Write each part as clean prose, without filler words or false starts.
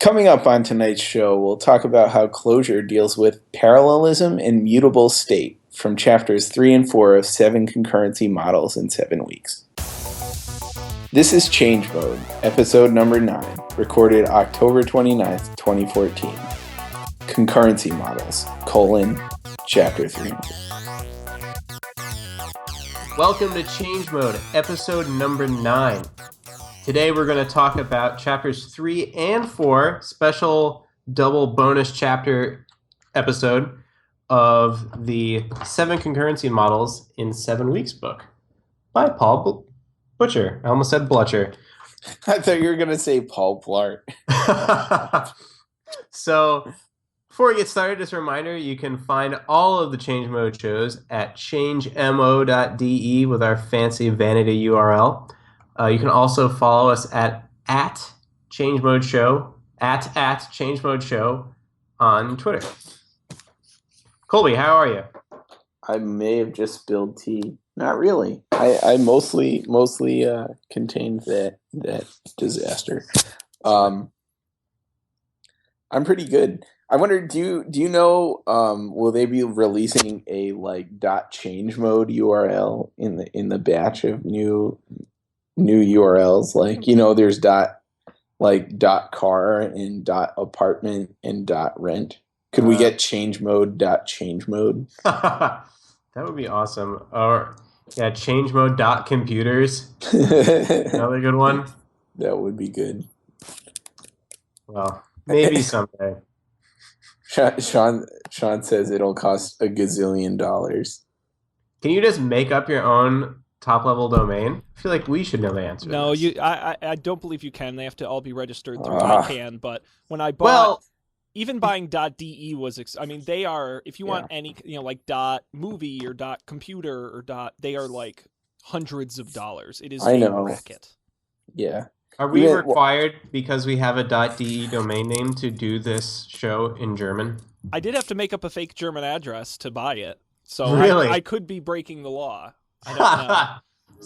Coming up on tonight's show, we'll talk about how Clojure deals with parallelism and mutable state from chapters 3 and 4 of 7 concurrency models in 7 weeks. This is Change Mode, episode number 9, recorded October 29th, 2014. Concurrency models, chapter 3. Welcome to Change Mode, episode number 9. Today we're going to talk about chapters 3 and 4, special double bonus chapter episode of the 7 concurrency models in 7 weeks book by Paul Butcher. I almost said Blutcher. I thought you were going to say Paul Blart. So, before we get started, just a reminder, you can find all of the Change Mode shows at changemo.de with our fancy vanity URL. You can also follow us at Change Mode Show, at Change Mode Show on Twitter. Colby, how are you? I may have just spilled tea. Not really. I mostly contained that disaster. I'm pretty good. I wonder, do you know? Will they be releasing a .change mode URL in the batch of new URLs? There's .car and .apartment and .rent. Could we get change mode? That would be awesome. Or change mode computers. Another good one. That would be good. Well, maybe someday. Sean says it'll cost $1 gazillion. Can you just make up your own top level domain? I feel like we should know the answer. No, I don't believe you can. They have to all be registered through ICANN. But when I bought, even buying .de was, they are, if you want any, .movie or .computer or they are like hundreds of dollars. It is a racket. Yeah. Are we required, because we have a .de domain name, to do this show in German? I did have to make up a fake German address to buy it. So really? I could be breaking the law. I don't know.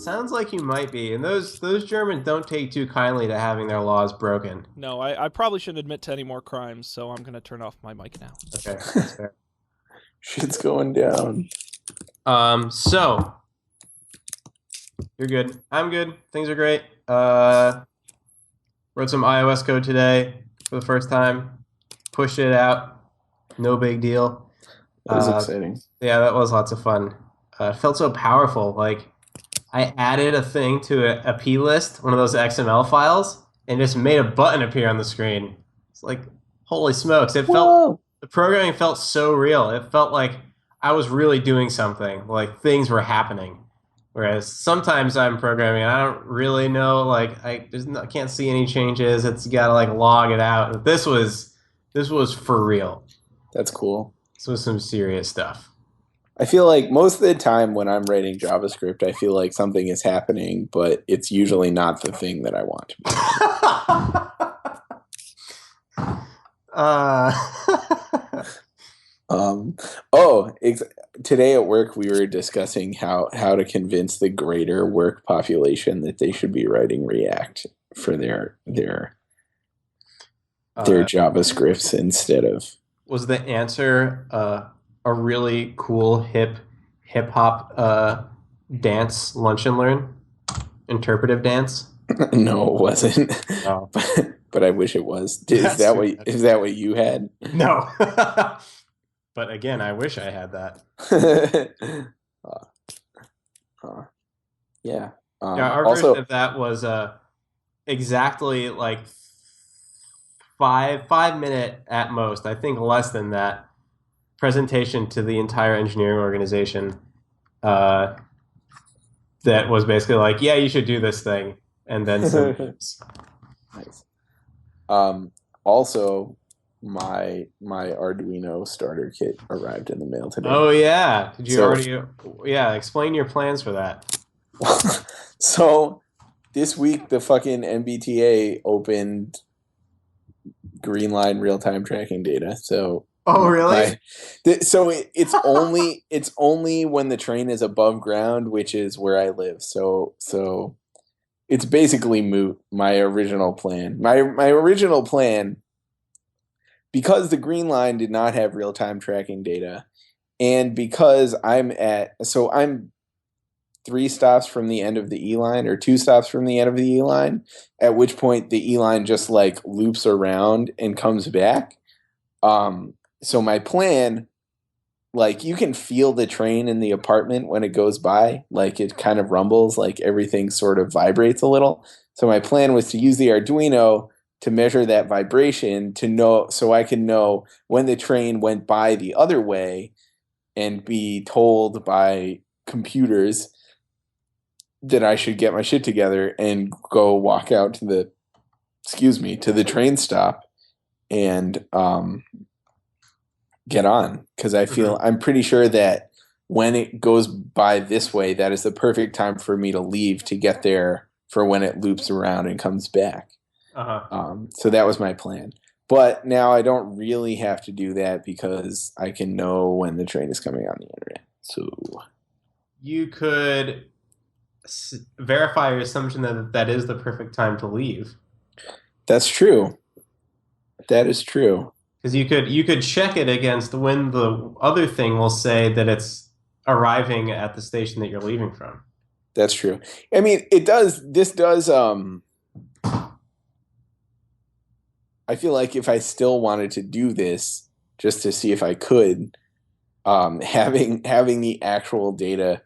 Sounds like you might be. And those Germans don't take too kindly to having their laws broken. No, I probably shouldn't admit to any more crimes, so I'm going to turn off my mic now. Okay, that's fair. Shit's going down. So, you're good. I'm good. Things are great. Wrote some iOS code today for the first time. Pushed it out. No big deal. That was exciting. Yeah, that was lots of fun. It felt so powerful. Like, I added a thing to a plist, one of those XML files, and just made a button appear on the screen. It's like, holy smokes. The programming felt so real. It felt like I was really doing something, like things were happening. Whereas sometimes I'm programming and I don't really know, I can't see any changes. You gotta log it out. This was for real. That's cool. This was some serious stuff. I feel like most of the time when I'm writing JavaScript, I feel like something is happening, but it's usually not the thing that I want to be. Today at work we were discussing how to convince the greater work population that they should be writing React for their JavaScripts instead of. Was the answer a really cool hip hop dance, lunch and learn, interpretive dance? No, it wasn't. Oh. But I wish it was. Is that what you had? No. But again, I wish I had that. Yeah. Our version of that was exactly 5-minute at most, I think less than that, presentation to the entire engineering organization that was basically yeah, you should do this thing, and then some tips. Nice. Also, my Arduino starter kit arrived in the mail today. Oh yeah, did you already? Yeah, explain your plans for that. So this week the fucking MBTA opened green line real-time tracking data. So really? It's only when the train is above ground, which is where I live. So it's basically moot. My original plan because the green line did not have real-time tracking data, and because I'm 3 stops from the end of the E line, or 2 stops from the end of the E line, at which point the E line just like loops around and comes back. So my plan, like, you can feel the train in the apartment when it goes by, like it kind of rumbles, like everything sort of vibrates a little. So my plan was to use the Arduino to measure that vibration to know, so I can know when the train went by the other way and be told by computers that I should get my shit together and go walk out to the train stop and get on. Because I'm pretty sure that when it goes by this way, that is the perfect time for me to leave to get there for when it loops around and comes back. So that was my plan. But now I don't really have to do that because I can know when the train is coming on the internet. So you could verify your assumption that is the perfect time to leave. That's true. That is true. Because you could check it against when the other thing will say that it's arriving at the station that you're leaving from. That's true. I mean, this does I feel like if I still wanted to do this just to see if I could, having the actual data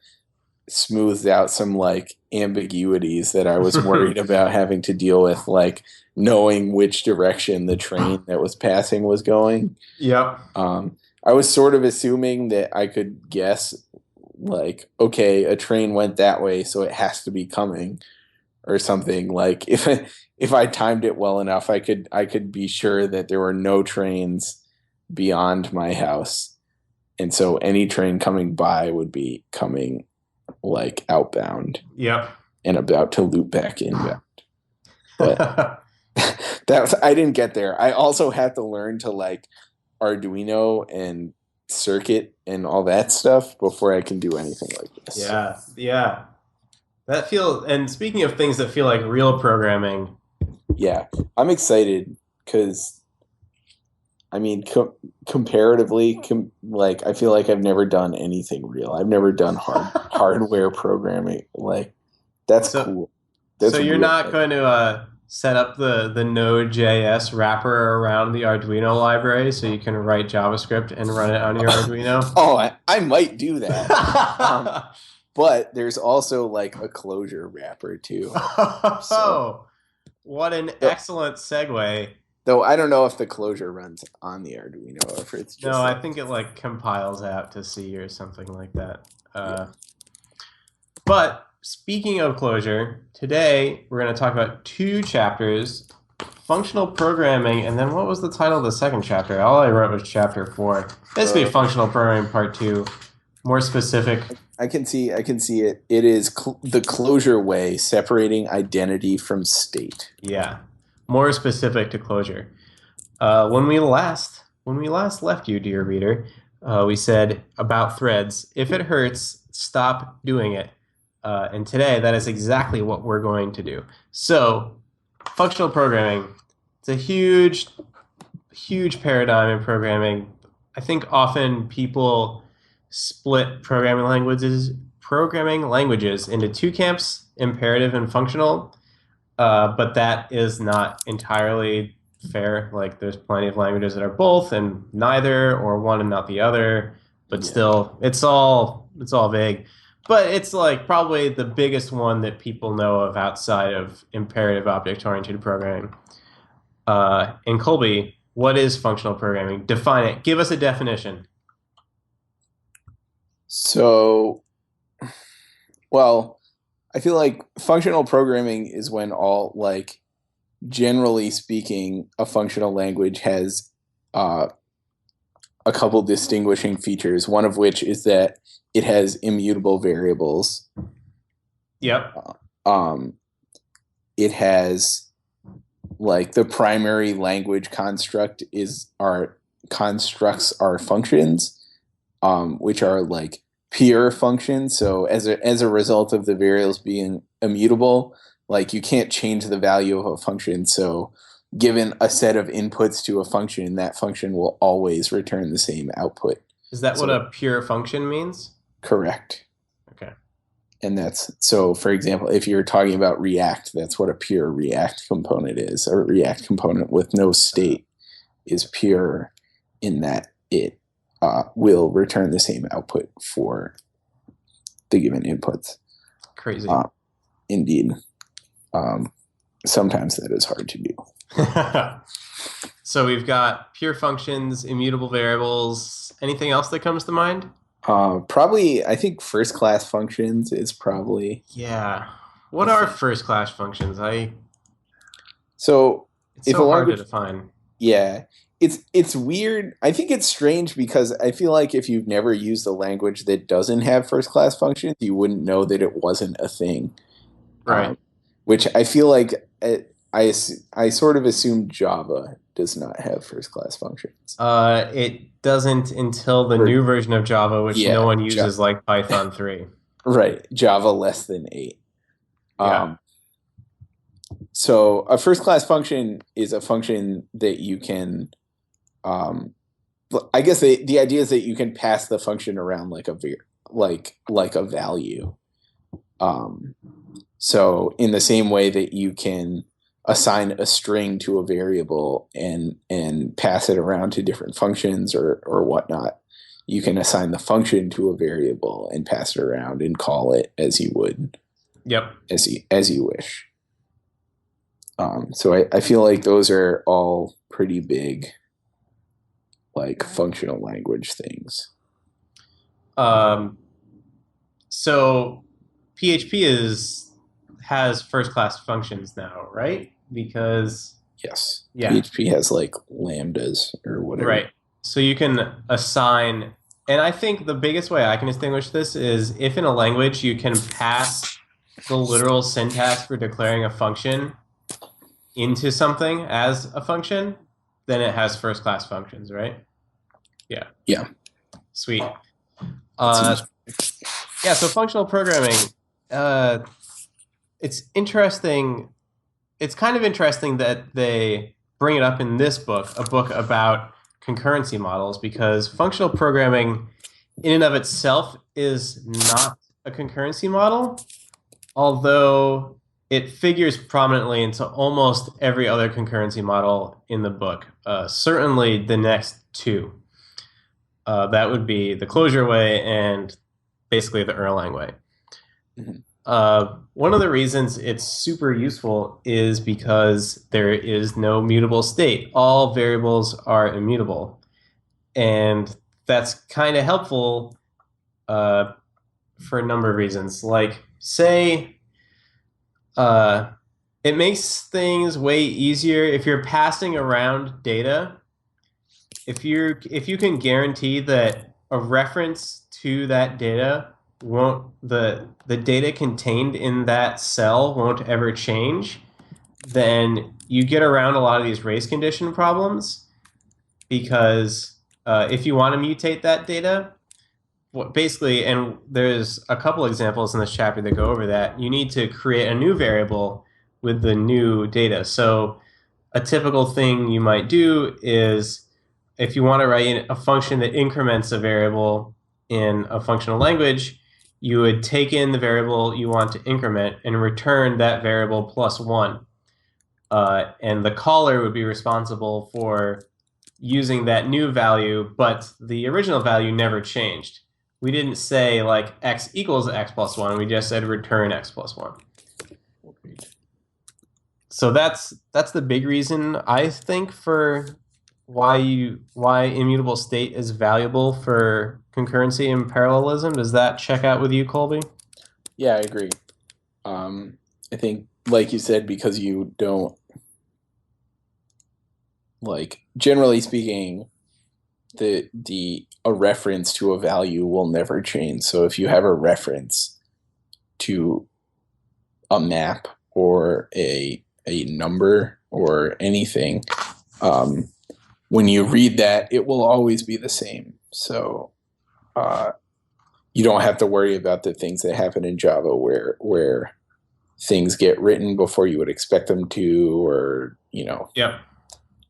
smoothed out some like ambiguities that I was worried about having to deal with, like knowing which direction the train that was passing was going. Yep. I was sort of assuming that I could guess, like, okay, a train went that way, so it has to be coming, or something. Like if I timed it well enough, I could be sure that there were no trains beyond my house, and so any train coming by would be coming like outbound. Yep. And about to loop back inbound. But I didn't get there. I also had to learn to like Arduino and circuit and all that stuff before I can do anything like this. Yeah. And speaking of things that feel like real programming. Yeah, I'm excited because, I mean, comparatively, like, I feel like I've never done anything real. I've never done hardware programming. Like, that's cool. So you're not going to set up the Node.js wrapper around the Arduino library so you can write JavaScript and run it on your Arduino? Oh, I might do that. But there's also like a closure wrapper too. So, what an excellent segue. Though I don't know if the closure runs on the Arduino or if it's just... No, I think it like compiles out to C or something like that. But speaking of closure, today we're going to talk about 2 chapters, functional programming, and then what was the title of the second chapter? All I wrote was chapter 4. Basically, functional programming part 2, more specific. I can see it. It is the closure way, separating identity from state. Yeah. More specific to closure. When we last left you, dear reader, we said about threads, if it hurts, stop doing it. And today, that is exactly what we're going to do. So, functional programming, it's a huge, huge paradigm in programming. I think often people split programming languages into 2 camps, imperative and functional. But that is not entirely fair. Like, there's plenty of languages that are both and neither, or one and not the other. But still, it's all vague. But it's like probably the biggest one that people know of outside of imperative object-oriented programming. And Colby, what is functional programming? Define it. Give us a definition. So, well, I feel like functional programming is when all, like, generally speaking, a functional language has a couple distinguishing features, one of which is that it has immutable variables. Yep. It has, like, the primary language constructs are functions, which are like pure functions. So as a result of the variables being immutable, like, you can't change the value of a function. So, given a set of inputs to a function, that function will always return the same output. Is that what a pure function means? Correct. Okay. And that's, so for example, if you're talking about React, that's what a pure React component is. A React component with no state is pure in that it will return the same output for the given inputs. Crazy. Indeed. Sometimes that is hard to do. So we've got pure functions, immutable variables. Anything else that comes to mind? Probably, I think first-class functions is probably... Yeah. What are first-class functions? So it's so hard to define. Yeah. It's weird. I think it's strange because I feel like if you've never used a language that doesn't have first-class functions, you wouldn't know that it wasn't a thing. Right. Which I feel like I sort of assume Java does not have first-class functions. It doesn't until the new version of Java, which no one uses, like Python 3. Right. Java less than 8. Yeah. So a first-class function is a function that you can... I guess the idea is that you can pass the function around like a value. So in the same way that you can assign a string to a variable and pass it around to different functions or whatnot, you can assign the function to a variable and pass it around and call it as you would. Yep. As you wish. So I feel like those are all pretty big, like, functional language things. So PHP has first-class functions now, right? Because yes, PHP has like lambdas or whatever. Right. So you can assign, and I think the biggest way I can distinguish this is if in a language you can pass the literal syntax for declaring a function into something as a function, then it has first-class functions, right? Yeah. Yeah. Sweet. Yeah, so functional programming, it's interesting. It's kind of interesting that they bring it up in this book, a book about concurrency models, because functional programming in and of itself is not a concurrency model, although it figures prominently into almost every other concurrency model in the book. Certainly the next two. That would be the closure way and basically the Erlang way. Mm-hmm. One of the reasons it's super useful is because there is no mutable state. All variables are immutable. And that's kind of helpful for a number of reasons. Like, say, it makes things way easier if you're passing around data. If you can guarantee that a reference to that data won't, the data contained in that cell won't ever change, then you get around a lot of these race condition problems, because if you want to mutate that data, basically, and there's a couple examples in this chapter that go over that, you need to create a new variable with the new data. So a typical thing you might do is, if you want to write a function that increments a variable in a functional language, you would take in the variable you want to increment and return that variable plus 1. And the caller would be responsible for using that new value, but the original value never changed. We didn't say like x equals x plus 1. We just said return x plus 1. So that's the big reason, I think, for why immutable state is valuable for concurrency and parallelism. Does that check out with you, Colby? Yeah, I agree. I think, like you said, because you don't, like, generally speaking, a reference to a value will never change. So if you have a reference to a map or a number or anything, when you read that, it will always be the same. So you don't have to worry about the things that happen in Java where things get written before you would expect them to, or, Yep.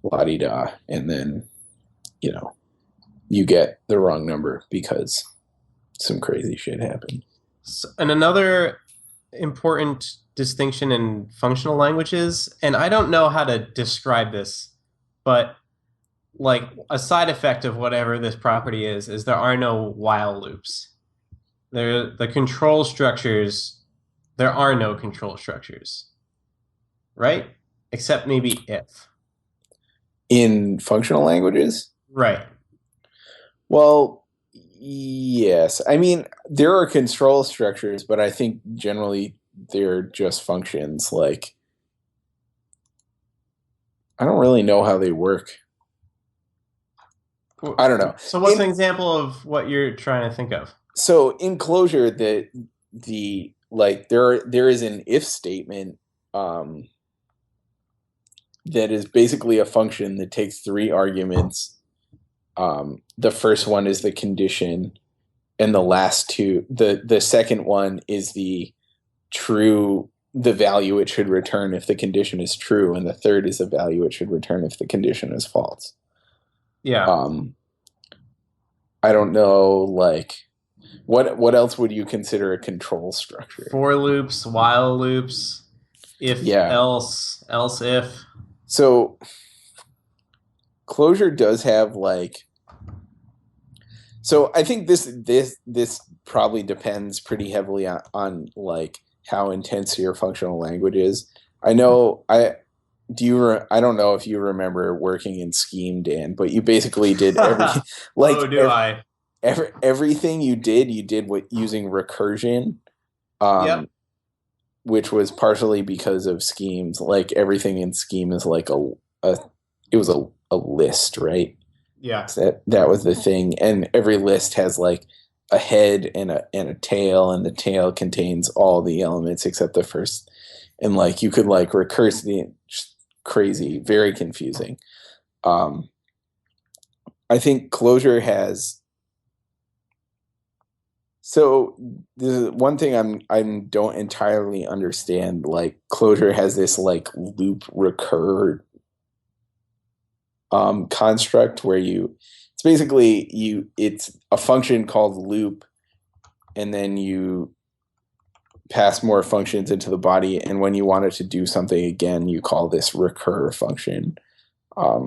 la-di-da, and then, you get the wrong number because some crazy shit happened. So, and another important distinction in functional languages, and I don't know how to describe this, but like a side effect of whatever this property is there are no while loops. There are no control structures, right? Except maybe if. In functional languages? Right. Well, yes. I mean, there are control structures, but I think generally they're just functions. Like, I don't really know how they work. I don't know. So what's an example of what you're trying to think of? So in Clojure, there is an if statement that is basically a function that takes 3 arguments. The first one is the condition, and the last 2, the second one is the value it should return if the condition is true, and the third is the value it should return if the condition is false. Yeah. I don't know, like, what else would you consider a control structure? For loops, while loops, if, else if. So Clojure does have so I think this probably depends pretty heavily on like how intense your functional language is. I know I don't know if you remember working in Scheme, Dan, but you basically did everything. Everything you did with using recursion, which was partially because of Schemes. Like everything in Scheme is like it was a list, right? Yeah. So that was the thing, and every list has like a head and a tail, and the tail contains all the elements except the first. And like you could like recurse the crazy, very confusing. I think Clojure has. So the one thing I don't entirely understand, like Clojure has this like loop recur construct where it's basically it's a function called loop, and then you pass more functions into the body, and when you want it to do something again, you call this recur function. I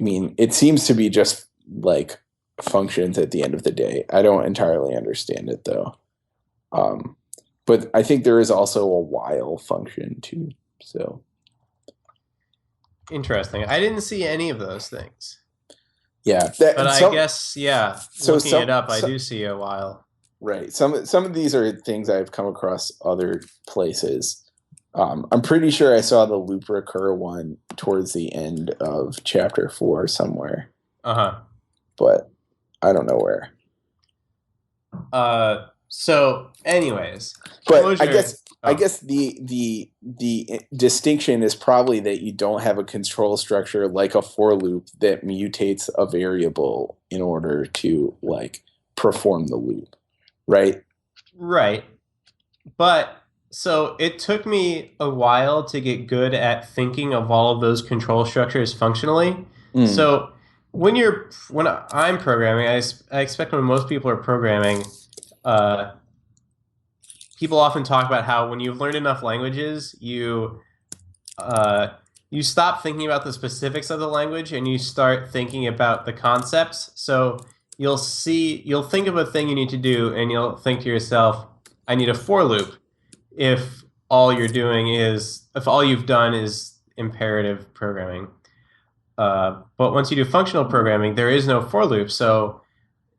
mean, it seems to be just like functions at the end of the day. I don't entirely understand it though. But I think there is also a while function too. So interesting. I didn't see any of those things. Yeah, I guess looking it up, I do see a while. Right. Some of these are things I've come across other places. I'm pretty sure I saw the loop recur one towards the end of chapter 4 somewhere. But I don't know where. So, anyways, but Clojure, I guess the distinction is probably that you don't have a control structure like a for loop that mutates a variable in order to like perform the loop, right? Right. But so it took me a while to get good at thinking of all of those control structures functionally. So when I'm programming, I expect when most people are programming, people often talk about how when you've learned enough languages, you stop thinking about the specifics of the language and you start thinking about the concepts. So you'll think of a thing you need to do, and you'll think to yourself, I need a for loop if all you've done is imperative programming. But once you do functional programming, there is no for loop. So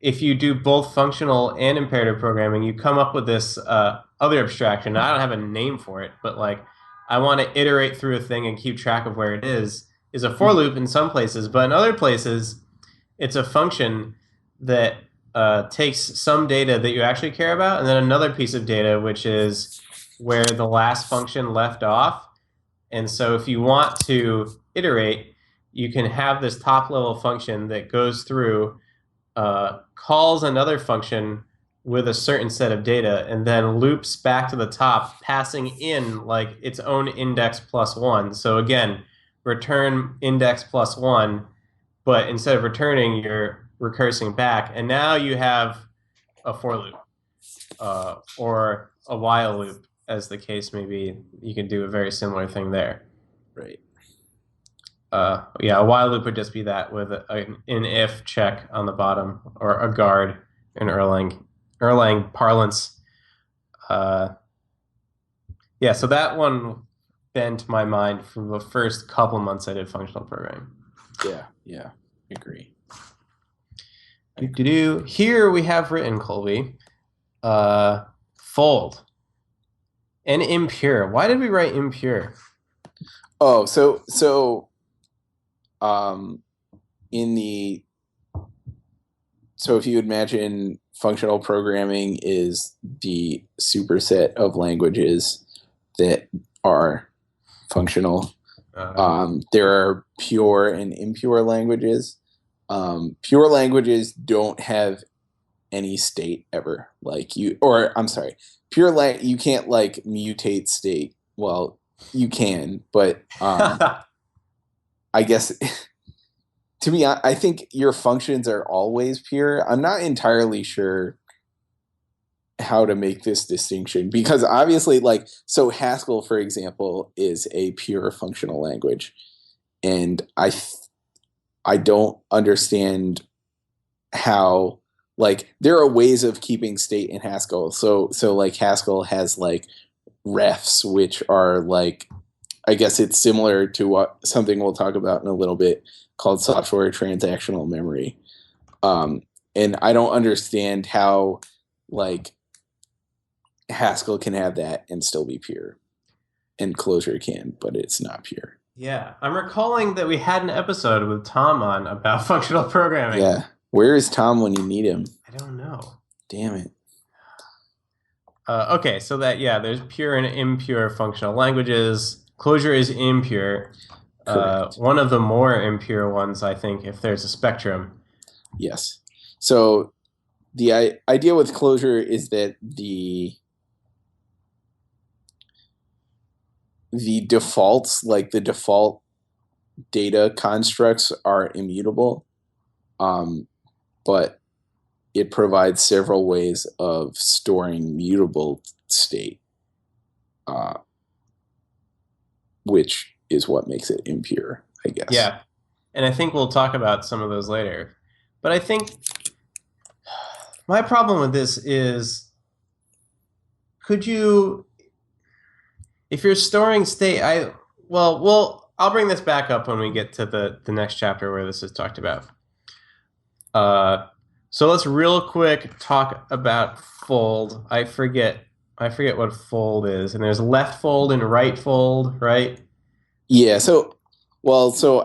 if you do both functional and imperative programming, you come up with this other abstraction. I don't have a name for it, but like I want to iterate through a thing and keep track of where it is a for loop in some places, but in other places, it's a function that takes some data that you actually care about, and then another piece of data, which is where the last function left off. And so if you want to iterate, you can have this top-level function that goes through, calls another function with a certain set of data and then loops back to the top, passing in like its own index plus 1. So again, return index plus 1, but instead of returning, you're recursing back. And now you have a for loop or a while loop, as the case may be. You can do a very similar thing there. Right. Yeah, a while loop would just be that with an if check on the bottom, or a guard in Erlang parlance. Yeah, so that one bent my mind for the first couple months I did functional programming. Yeah, agree. Here we have written, Colby, fold and impure. Why did we write impure? Oh, so if you imagine functional programming is the superset of languages that are functional. There are pure and impure languages. Pure languages don't have any state ever. You can't like mutate state. Well, you can, but I guess to me, I think your functions are always pure. I'm not entirely sure how to make this distinction, because obviously, so Haskell, for example, is a pure functional language, and I don't understand how, there are ways of keeping state in Haskell. So Haskell has refs, which are I guess it's similar to something we'll talk about in a little bit called software transactional memory. And I don't understand how Haskell can have that and still be pure, and Clojure can, but it's not pure. Yeah, I'm recalling that we had an episode with Tom on about functional programming. Yeah, where is Tom when you need him? I don't know. Damn it. Okay, so there's pure and impure functional languages. Clojure is impure. One of the more impure ones, I think, if there's a spectrum. Yes. So the idea with Clojure is that the defaults, the default data constructs, are immutable, but it provides several ways of storing mutable state, which is what makes it impure, I guess. Yeah, and I think we'll talk about some of those later. But I think my problem with this is, if you're storing state, I'll bring this back up when we get to the next chapter where this is talked about. So let's real quick talk about fold. I forget what fold is, and there's left fold and right fold, right? Yeah. So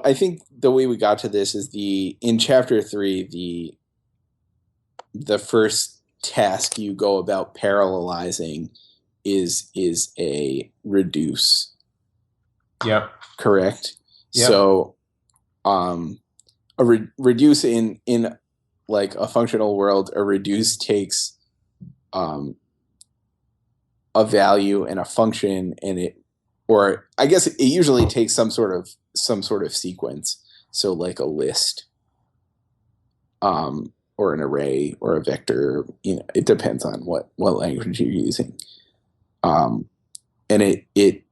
I think the way we got to this is in chapter 3, the first task you go about parallelizing is a reduce. Yep. Correct. Yep. So, a reduce in a functional world, a reduce takes a value and a function, and I guess it usually takes some sort of sequence. So a list, or an array or a vector. It depends on what language you're using. And it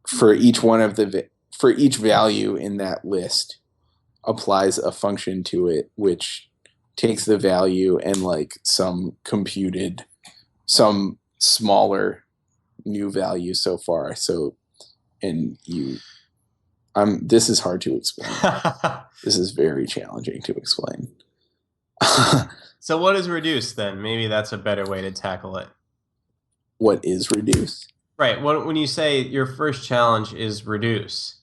for each value in that list applies a function to it, which takes the value and some smaller new value so far. So, this is hard to explain. This is very challenging to explain. So what is reduce then? Maybe that's a better way to tackle it. What is reduce? Right. When you say your first challenge is reduce,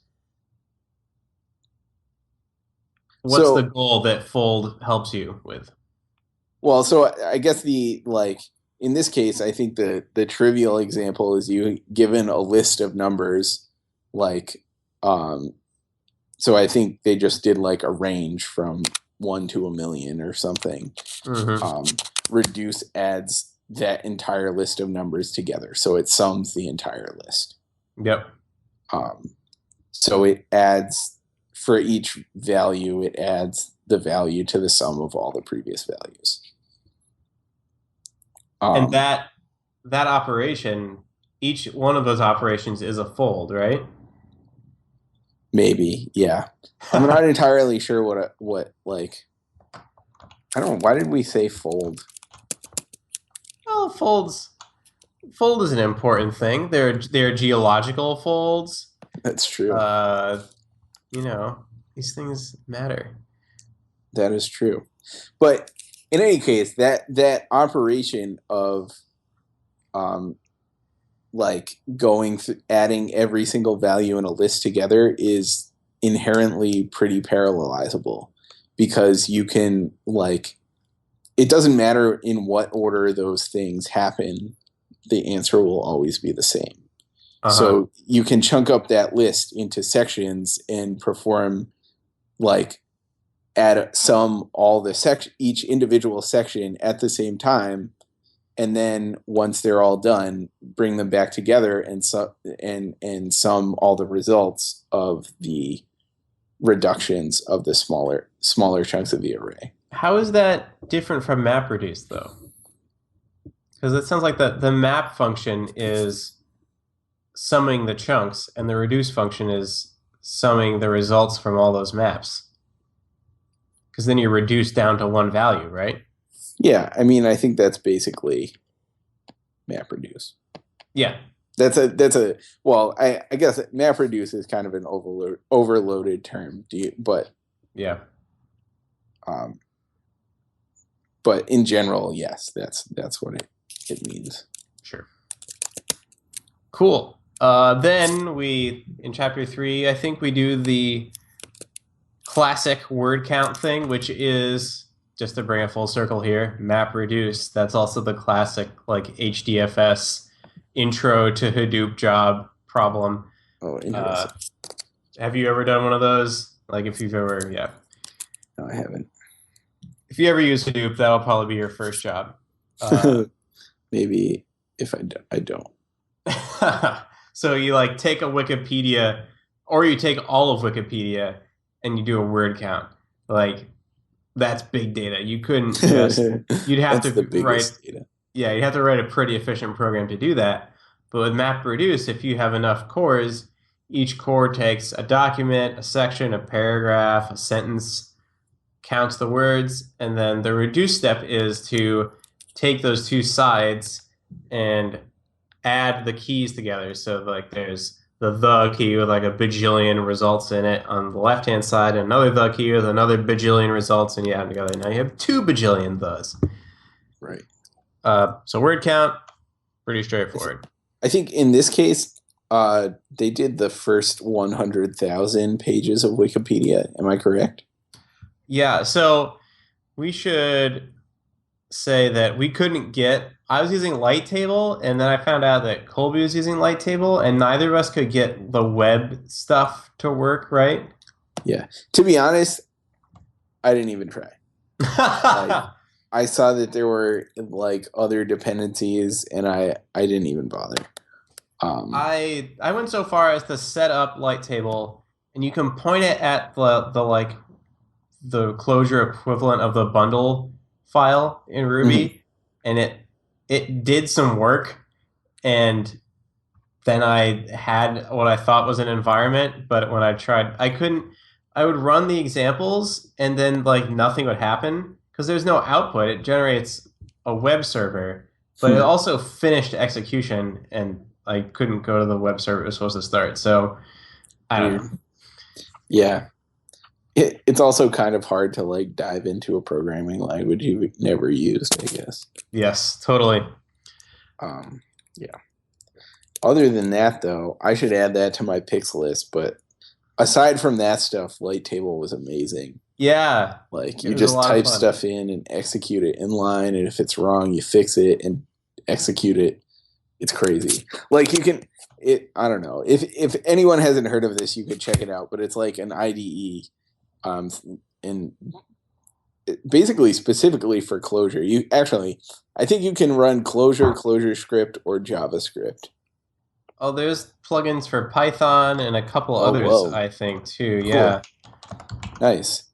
what's the goal that fold helps you with? Well, so I guess in this case, I think the trivial example is you given a list of numbers, so I think they just did a range from 1 to 1 million or something. Mm-hmm. reduce adds that entire list of numbers together. So it sums the entire list. Yep. So it adds, for each value, it adds the value to the sum of all the previous values. And that operation, each one of those operations is a fold, right? Maybe, yeah. I'm not entirely sure what like. I don't know. Why did we say fold? Well, fold is an important thing. They're geological folds. That's true. These things matter. That is true. But in any case, that operation of like adding every single value in a list together is inherently pretty parallelizable, because you can, like, it doesn't matter in what order those things happen, the answer will always be the same. So you can chunk up that list into sections and perform, like, each individual section at the same time, and then once they're all done, bring them back together and sum all the results of the reductions of the smaller chunks of the array. How is that different from MapReduce, though? Because it sounds like the map function is summing the chunks, and the reduce function is summing the results from all those maps. Because then you reduce down to one value, right? Yeah, I mean, I think that's basically MapReduce. Yeah. I guess MapReduce is kind of an overloaded term, but yeah. But in general, yes, that's what it means. Sure. Cool. Then in chapter 3, I think we do the classic word count thing, which is, just to bring a full circle here, MapReduce. That's also the classic, like, HDFS intro to Hadoop job problem. Oh, interesting. Have you ever done one of those? Like, if you've ever, yeah. No, I haven't. If you ever use Hadoop, that'll probably be your first job. Maybe if I don't. So you, like, take a Wikipedia, or you take all of Wikipedia, and you do a word count. Like, that's big data. You couldn't just, you'd have to write data. Yeah, you'd have to write a pretty efficient program to do that. But with MapReduce, if you have enough cores, each core takes a document, a section, a paragraph, a sentence, counts the words, and then the reduce step is to take those two sides and add the keys together. So, like, there's the key with, like, a bajillion results in it on the left-hand side, and another the key with another bajillion results, and you add them together. Now you have 2 bajillion thes. Right. So word count, pretty straightforward. I think in this case, they did the first 100,000 pages of Wikipedia. Am I correct? Yeah, so we should say that we couldn't get... I was using Light Table, and then I found out that Colby was using Light Table, and neither of us could get the web stuff to work, right? Yeah. To be honest, I didn't even try. I saw that there were, like, other dependencies, and I didn't even bother. I went so far as to set up Light Table, and you can point it at the closure equivalent of the bundle file in Ruby, and it did some work, and then I had what I thought was an environment, but when I tried, I would run the examples, and then, like, nothing would happen, because there's no output. It generates a web server, but it also finished execution, and I couldn't go to the web server it was supposed to start, so I don't know. Yeah. It's also kind of hard to, like, dive into a programming language you've never used, I guess. Yes, totally. Yeah. Other than that, though, I should add that to my picks list, but aside from that stuff, Light Table was amazing. Yeah. Like, you just type stuff in and execute it inline, and if it's wrong, you fix it and execute it. It's crazy. Like, you can... I don't know. If anyone hasn't heard of this, you could check it out, but it's like an IDE. And basically specifically for Clojure. I think you can run Clojure, ClojureScript, or JavaScript. Oh, there's plugins for Python and a couple others, whoa. I think, too. Cool. Yeah. Nice.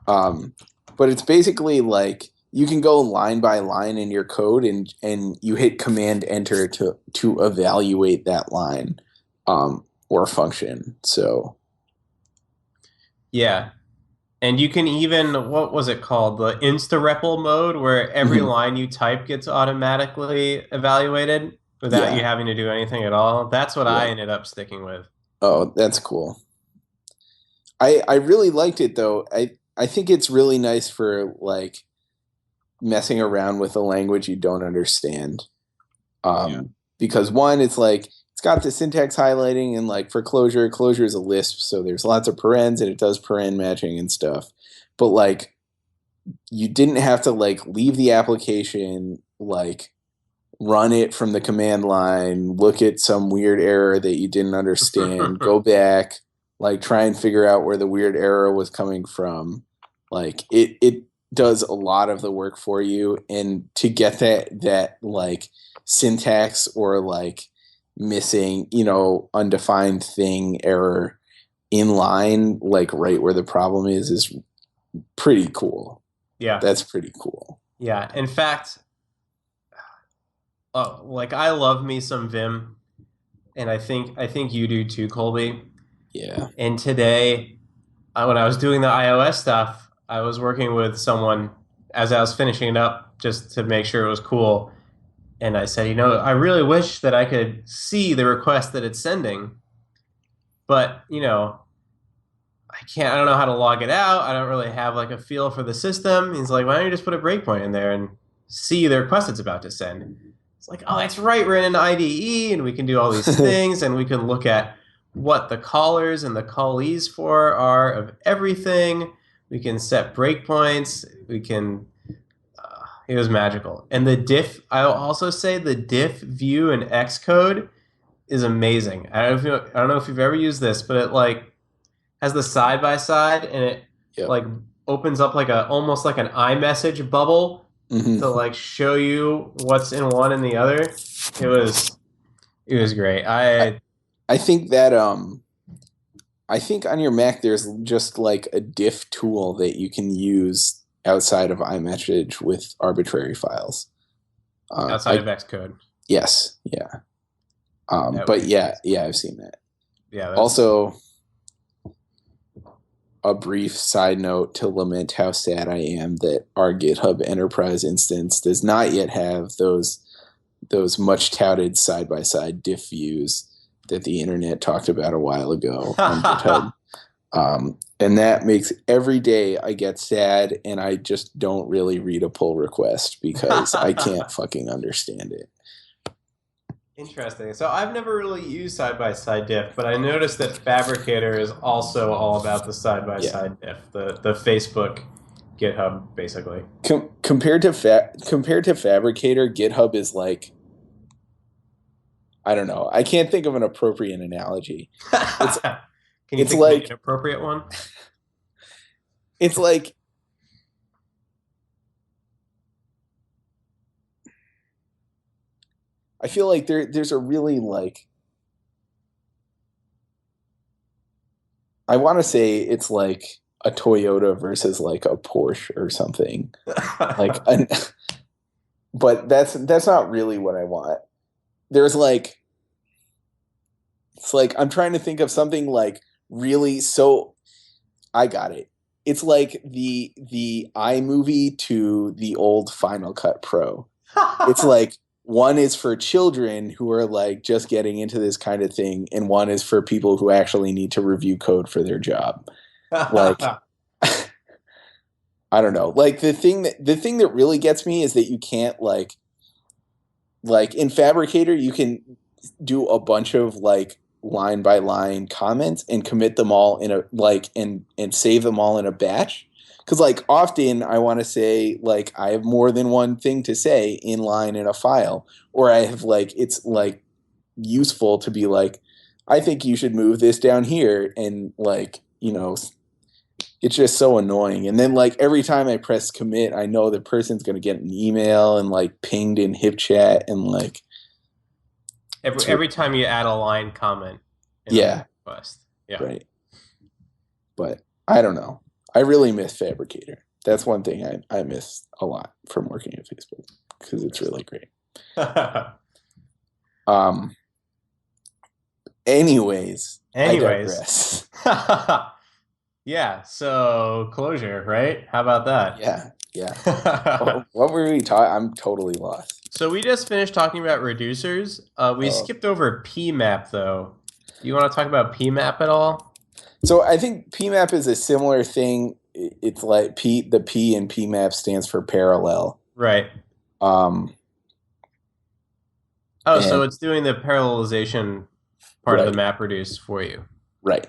But it's basically like you can go line by line in your code and you hit Command Enter to evaluate that line or function. So yeah. And you can even, what was it called? The insta-REPL mode, where every line you type gets automatically evaluated without you having to do anything at all. That's what I ended up sticking with. Oh, that's cool. I really liked it, though. I think it's really nice for like messing around with a language you don't understand. Because one, it's like it's got the syntax highlighting, and like for Clojure is a Lisp, so there's lots of parens and it does paren matching and stuff. But like you didn't have to like leave the application, like run it from the command line, look at some weird error that you didn't understand, go back, like try and figure out where the weird error was coming from. Like it does a lot of the work for you, and to get that like syntax or like missing, undefined thing error in line, like right where the problem is pretty cool. Yeah. That's pretty cool. Yeah. In fact, like I love me some Vim, and I think you do too, Colby. Yeah. And today, when I was doing the iOS stuff, I was working with someone as I was finishing it up just to make sure it was cool. And I said, I really wish that I could see the request that it's sending, but, I don't know how to log it out. I don't really have like a feel for the system. He's like, why don't you just put a breakpoint in there and see the request it's about to send? It's like, oh, that's right. We're in an IDE and we can do all these things, and we can look at what the callers and the callees for are of everything. We can set breakpoints. We can. It was magical. And the diff, I'll also say the diff view in Xcode is amazing. I don't know if you've ever used this, but it like has the side by side, and it like opens up like almost like an iMessage bubble to like show you what's in one and the other. It was great. I think that I think on your Mac there's just like a diff tool that you can use outside of iMessage with arbitrary files. Outside of Xcode. Yes, yeah. But yeah, I've seen that. Yeah. Also, a brief side note to lament how sad I am that our GitHub Enterprise instance does not yet have those much touted side-by-side diff views that the internet talked about a while ago on GitHub. And that makes every day I get sad, and I just don't really read a pull request because I can't fucking understand it. Interesting. So I've never really used side-by-side diff, but I noticed that Fabricator is also all about the side-by-side diff, the Facebook GitHub, basically. Compared to Fabricator, GitHub is like, I don't know. I can't think of an appropriate analogy. Can you think of an appropriate one? It's like I feel like there's a really like I want to say it's like a Toyota versus like a Porsche or something. But that's not really what I want. There's like it's like I'm trying to think of something like really I got it. It's like the iMovie to the old Final Cut Pro. It's like one is for children who are like just getting into this kind of thing, and one is for people who actually need to review code for their job. Like I don't know. Like the thing that really gets me is that you can't like in Fabricator you can do a bunch of like line by line comments and commit them all in a like and save them all in a batch. Because like often I want to say like I have more than one thing to say in line in a file, or I have like it's like useful to be like I think you should move this down here and like it's just so annoying. And then like every time I press commit, I know the person's going to get an email and like pinged in HipChat and like every time you add a line comment in a request. Yeah. Right. But I don't know. I really miss Fabricator. That's one thing I miss a lot from working at Facebook because it's really great. Anyways. I digress. Yeah, so Clojure, right? How about that? Yeah. What were we talking? I'm totally lost. So we just finished talking about reducers. We skipped over PMAP, though. Do you want to talk about PMAP at all? So I think PMAP is a similar thing. It's like the P in PMAP stands for parallel. Right. So it's doing the parallelization part of the map reduce for you. Right.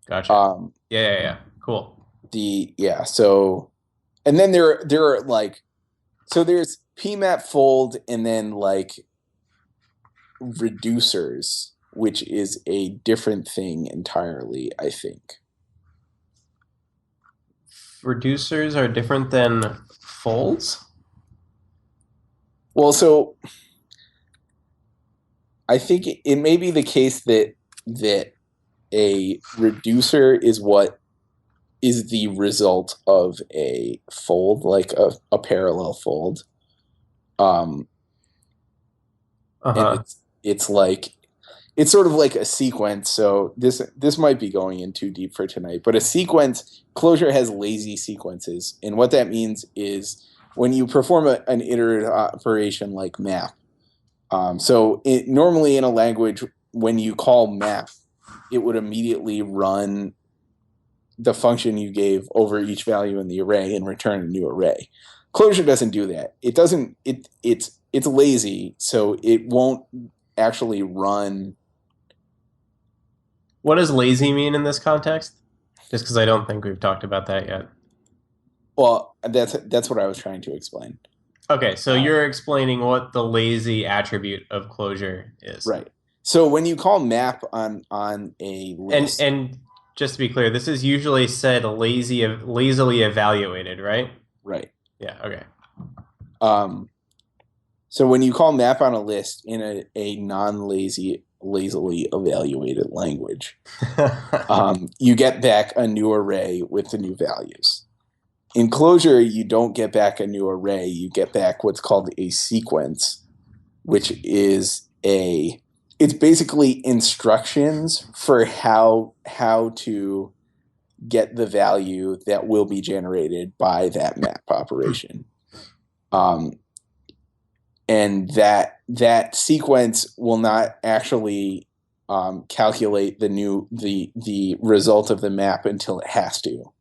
Gotcha. Yeah. Cool. So, and then there are like, so there's PMAP fold and then like reducers, which is a different thing entirely, I think. Reducers are different than folds? Well, so I think it may be the case that a reducer is what is the result of a fold, like a parallel fold. And it's like, it's sort of like a sequence. So this might be going in too deep for tonight, but a sequence, Clojure has lazy sequences. And what that means is when you perform an iterative operation like map, normally in a language, when you call map, it would immediately run the function you gave over each value in the array and return a new array. Clojure doesn't do that. It doesn't. It's lazy, so it won't actually run. What does lazy mean in this context? Just because I don't think we've talked about that yet. Well, that's what I was trying to explain. Okay, so you're explaining what the lazy attribute of Clojure is. Right. So when you call map on a list, and just to be clear, this is usually said lazily evaluated, right? Right. Yeah. Okay. So when you call map on a list in a lazily evaluated language, you get back a new array with the new values. In Clojure, you don't get back a new array. You get back what's called a sequence, which is it's basically instructions for how to get the value that will be generated by that map operation. And that sequence will not actually calculate the result of the map until it has to.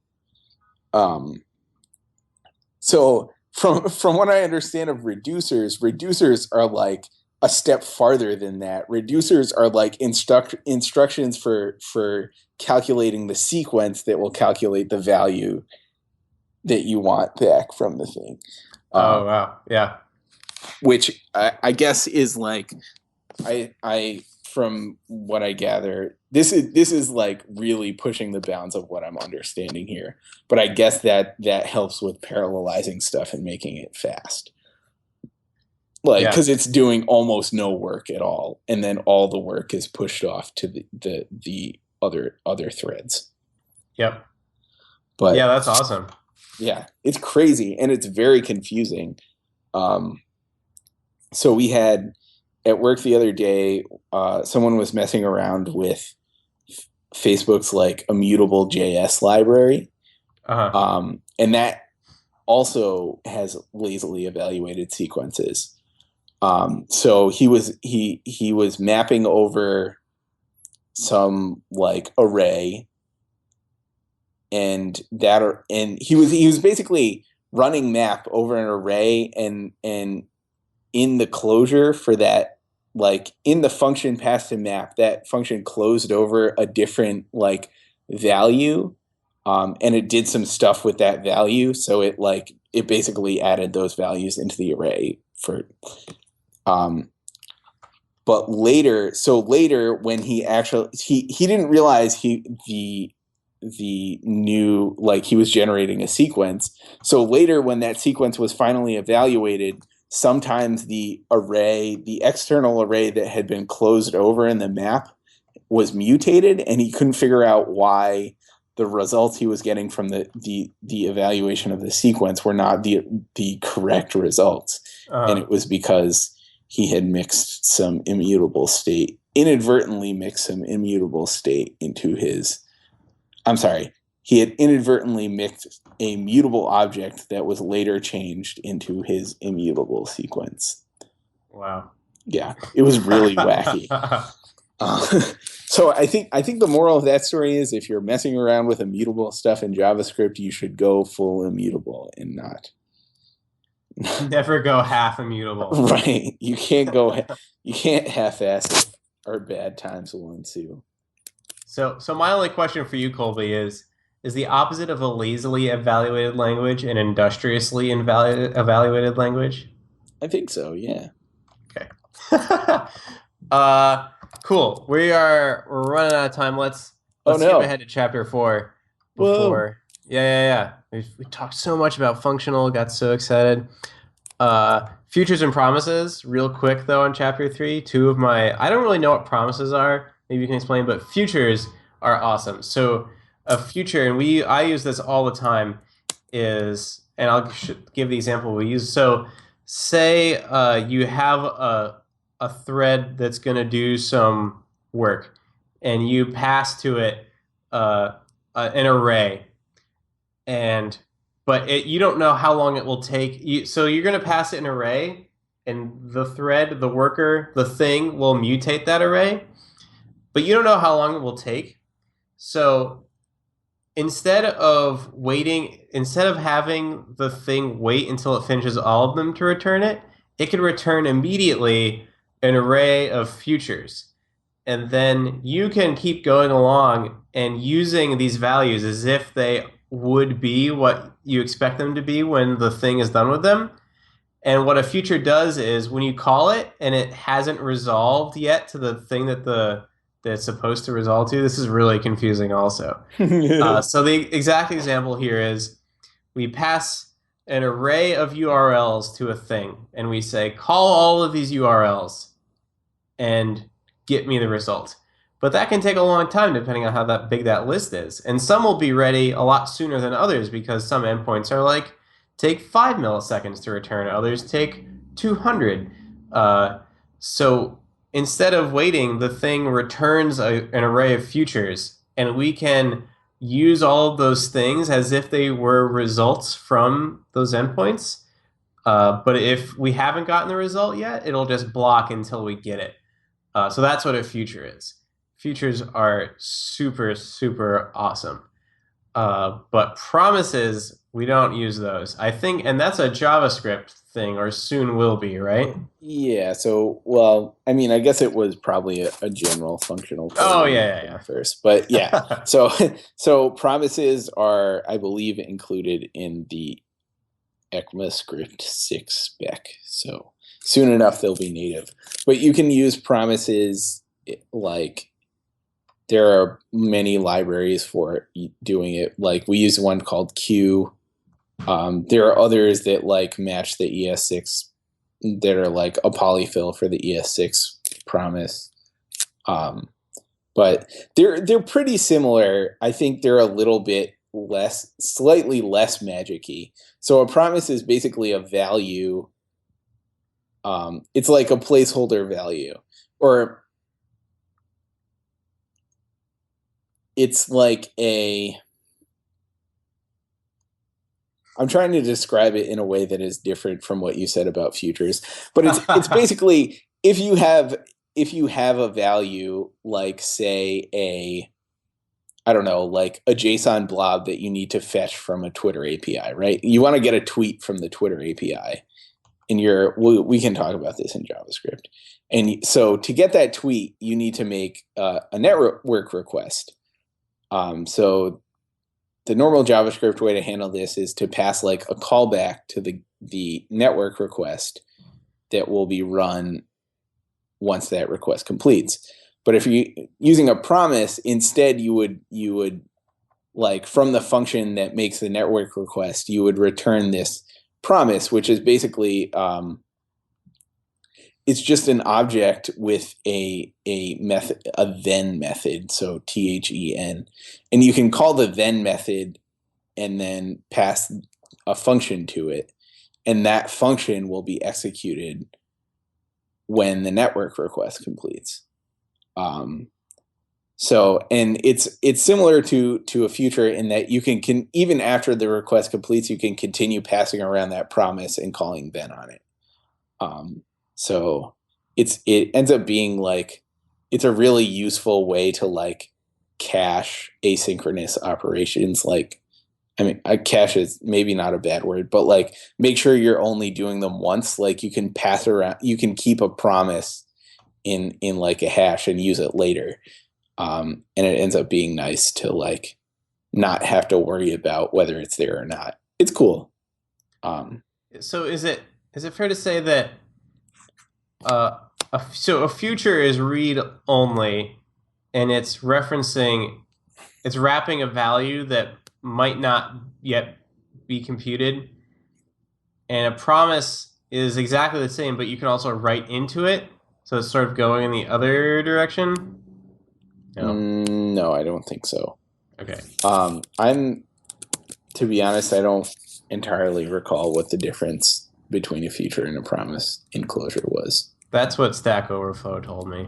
So from what I understand of reducers are like a step farther than that. Reducers are like instructions for calculating the sequence that will calculate the value that you want back from the thing. Oh wow, yeah. Which I guess is like I from what I gather, this is like really pushing the bounds of what I'm understanding here. But I guess that helps with parallelizing stuff and making it fast. Like, because it's doing almost no work at all, and then all the work is pushed off to the other threads. Yep. But yeah, that's awesome. Yeah, it's crazy and it's very confusing. So we had at work the other day, someone was messing around with Facebook's like immutable JS library, and that also has lazily evaluated sequences. So he was mapping over some like array, and he was basically running map over an array, and in the closure for that, like in the function passed to map, that function closed over a different like value, and it did some stuff with that value. So it basically added those values into the array for. But later when he actually he didn't realize the the new, like he was generating a sequence. So later when that sequence was finally evaluated, sometimes the external array that had been closed over in the map was mutated, and he couldn't figure out why the results he was getting from the evaluation of the sequence were not the correct results. And it was because he had inadvertently mixed some immutable state into his, he had inadvertently mixed a mutable object that was later changed into his immutable sequence. Wow. Yeah, it was really wacky. So I think the moral of that story is, if you're messing around with immutable stuff in JavaScript, you should go full immutable and not never go half immutable. Right. You can't half-ass it, or bad times will ensue. So my only question for you, Colby, is the opposite of a lazily evaluated language an industriously evaluated language? I think so, yeah. Okay. Cool. We're running out of time. Let's skip ahead to chapter 4 before. Whoa. Yeah. We talked so much about functional, got so excited. Futures and promises, real quick though, in chapter 3. I don't really know what promises are. Maybe you can explain, but futures are awesome. So a future, and I use this all the time, is, and I'll give the example we use. So say you have a thread that's going to do some work, and you pass to it an array, but you don't know how long it will take. So you're going to pass it an array, and the thread, the worker, the thing will mutate that array, but you don't know how long it will take. So instead of having the thing wait until it finishes all of them to return it, it could return immediately an array of futures. And then you can keep going along and using these values as if they would be what you expect them to be when the thing is done with them. And what a future does is, when you call it and it hasn't resolved yet to the thing that it's supposed to resolve to, this is really confusing also. So the exact example here is, we pass an array of URLs to a thing, and we say, call all of these URLs and get me the result. But that can take a long time depending on how big that list is. And some will be ready a lot sooner than others, because some endpoints are like, take 5 milliseconds to return, others take 200. So instead of waiting, the thing returns an array of futures, and we can use all of those things as if they were results from those endpoints. But if we haven't gotten the result yet, it'll just block until we get it. So that's what a future is. Futures are super, super awesome. But promises, we don't use those, I think, and that's a JavaScript thing, or soon will be, right? Yeah, so, well, I mean, I guess it was probably a general functional yeah. first. But yeah, so promises are, I believe, included in the ECMAScript 6 spec. So soon enough, they'll be native. But you can use promises, like, there are many libraries for doing it. Like, we use one called Q. There are others that like match the ES6, that are like a polyfill for the ES6 promise. But they're pretty similar. I think they're a little bit slightly less magic-y. So a promise is basically a value. It's like a placeholder value, or it's like I'm trying to describe it in a way that is different from what you said about futures, but it's basically, if you have a value, like, say, like a JSON blob that you need to fetch from a Twitter API, right? You want to get a tweet from the Twitter API, and we can talk about this in JavaScript. And so to get that tweet, you need to make a network request. So the normal JavaScript way to handle this is to pass like a callback to the network request that will be run once that request completes. But if you're using a promise, instead you would like from the function that makes the network request, you would return this promise, which is basically it's just an object with a method, a then method, so THEN, and you can call the then method and then pass a function to it, and that function will be executed when the network request completes. So, and it's similar to a future in that you can even after the request completes, you can continue passing around that promise and calling then on it. So it ends up being like it's a really useful way to like cache asynchronous operations. Like, I mean, cache is maybe not a bad word, but like make sure you're only doing them once. Like you can pass around, you can keep a promise in like a hash and use it later. And it ends up being nice to like not have to worry about whether it's there or not. It's cool. So is it fair to say that so a future is read only, and it's wrapping a value that might not yet be computed, and a promise is exactly the same, but you can also write into it, so it's sort of going in the other direction. No, I don't think so. Okay. To be honest, I don't entirely recall what the difference between a future and a promise in Clojure was. That's what Stack Overflow told me.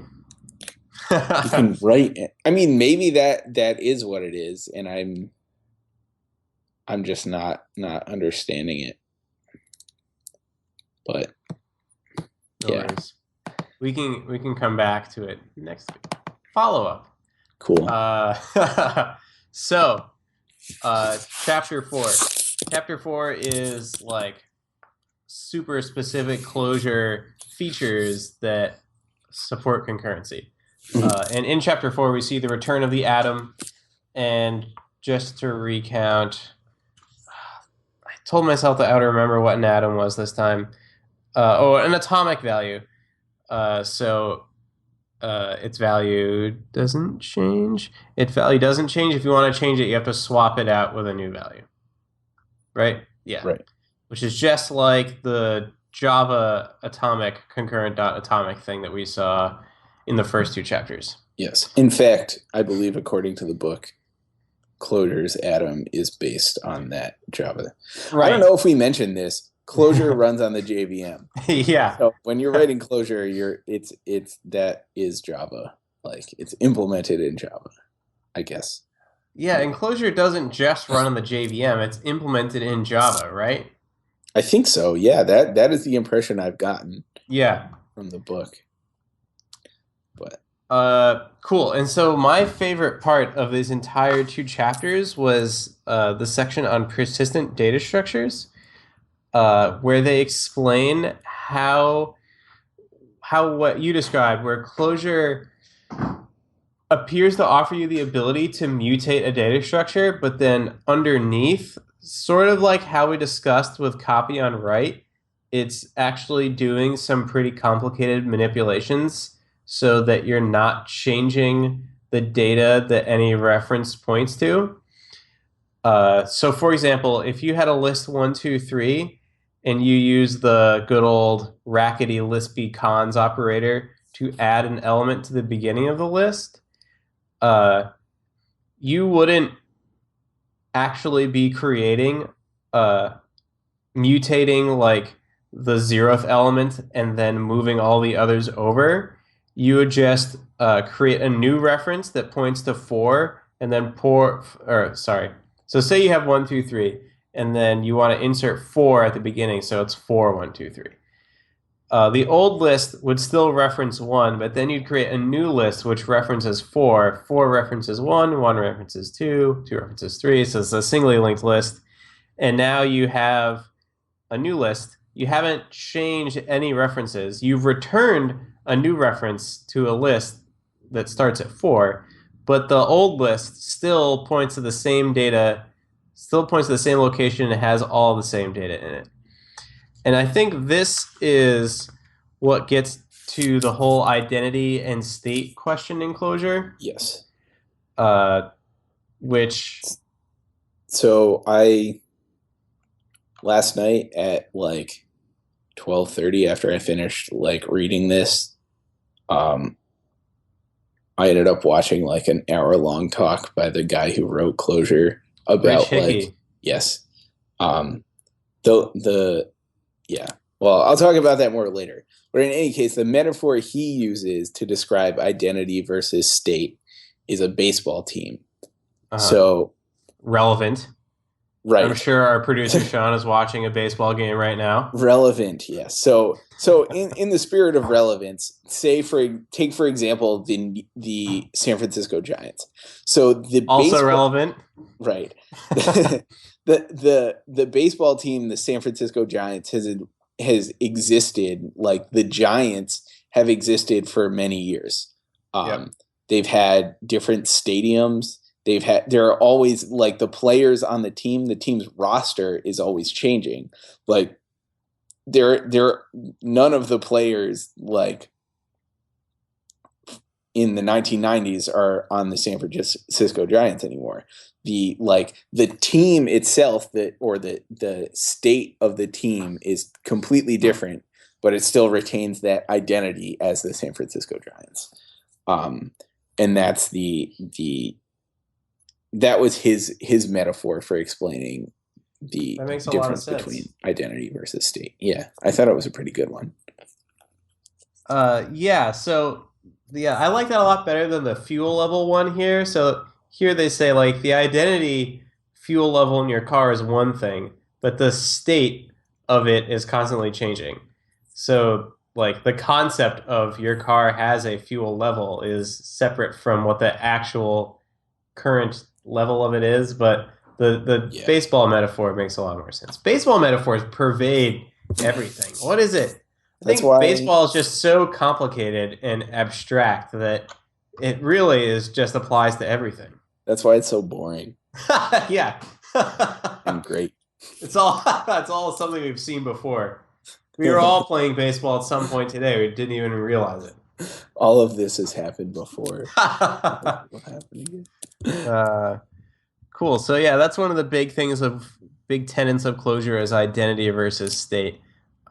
You can write it. I mean, maybe that is what it is, and I'm just not understanding it. But no worries. We can come back to it next week. Follow up. Cool. So, chapter 4. Chapter 4 is like super specific Clojure features that support concurrency. And in chapter 4, we see the return of the atom. And just to recount, I told myself that I would remember what an atom was this time. An atomic value. So its value doesn't change. Its value doesn't change. If you want to change it, you have to swap it out with a new value. Right? Yeah. Right. Which is just like the Java atomic concurrent.atomic thing that we saw in the first 2 chapters. Yes. In fact, I believe according to the book, Clojure's atom is based on that Java. Right. I don't know if we mentioned this. Clojure runs on the JVM. Yeah. So when you're writing Clojure, it's that is Java. Like it's implemented in Java, I guess. Yeah, and Clojure doesn't just run on the JVM, it's implemented in Java, right? I think so. Yeah, that is the impression I've gotten. Yeah. From the book. But cool. And so my favorite part of these entire 2 chapters was the section on persistent data structures. Where they explain how what you described, where Clojure appears to offer you the ability to mutate a data structure, but then underneath, sort of like how we discussed with copy on write, it's actually doing some pretty complicated manipulations so that you're not changing the data that any reference points to. So for example, if you had a list 1, 2, 3, and you use the good old rackety Lispy cons operator to add an element to the beginning of the list, you wouldn't actually be creating, mutating like the 0th element and then moving all the others over. You would just create a new reference that points to 4 and then So say you have 1, 2, 3. And then you want to insert 4 at the beginning, so it's 4, 1, 2, 3. The old list would still reference 1, but then you'd create a new list which references 4. 4 references 1, 1 references 2, 2 references 3. So it's a singly linked list. And now you have a new list. You haven't changed any references. You've returned a new reference to a list that starts at 4, but the old list still points to the same data, still points to the same location, and has all the same data in it. And I think this is what gets to the whole identity and state question in Clojure. Yes. Which So last night at like 12:30 after I finished like reading this, I ended up watching like an hour-long talk by the guy who wrote Closure about like, yes. Yeah. Well, I'll talk about that more later. But in any case, the metaphor he uses to describe identity versus state is a baseball team. So relevant. Right. I'm sure our producer Sean is watching a baseball game right now. Relevant, yes. So in the spirit of relevance, take for example the San Francisco Giants. So the also relevant, right? the baseball team, the San Francisco Giants, has existed, like the Giants have existed for many years. They've had different stadiums. There are always like the players on the team's roster is always changing. Like none of the players like in the 1990s are on the San Francisco Giants anymore. The team itself the state of the team is completely different, but it still retains that identity as the San Francisco Giants. And that's that was his metaphor for explaining the difference between identity versus state. Yeah, I thought it was a pretty good one. So I like that a lot better than the fuel level one here. So here they say like the identity fuel level in your car is one thing, but the state of it is constantly changing. So like the concept of your car has a fuel level is separate from what the actual current level of it is, but the baseball metaphor makes a lot more sense. Baseball metaphors pervade everything. What is it? I think baseball is just so complicated and abstract that it really just applies to everything. That's why it's so boring. Yeah. And great. It's all something we've seen before. We were all playing baseball at some point today. We didn't even realize it. All of this has happened before. What happened again? Cool. So yeah, that's one of the big tenets of Closure is identity versus state.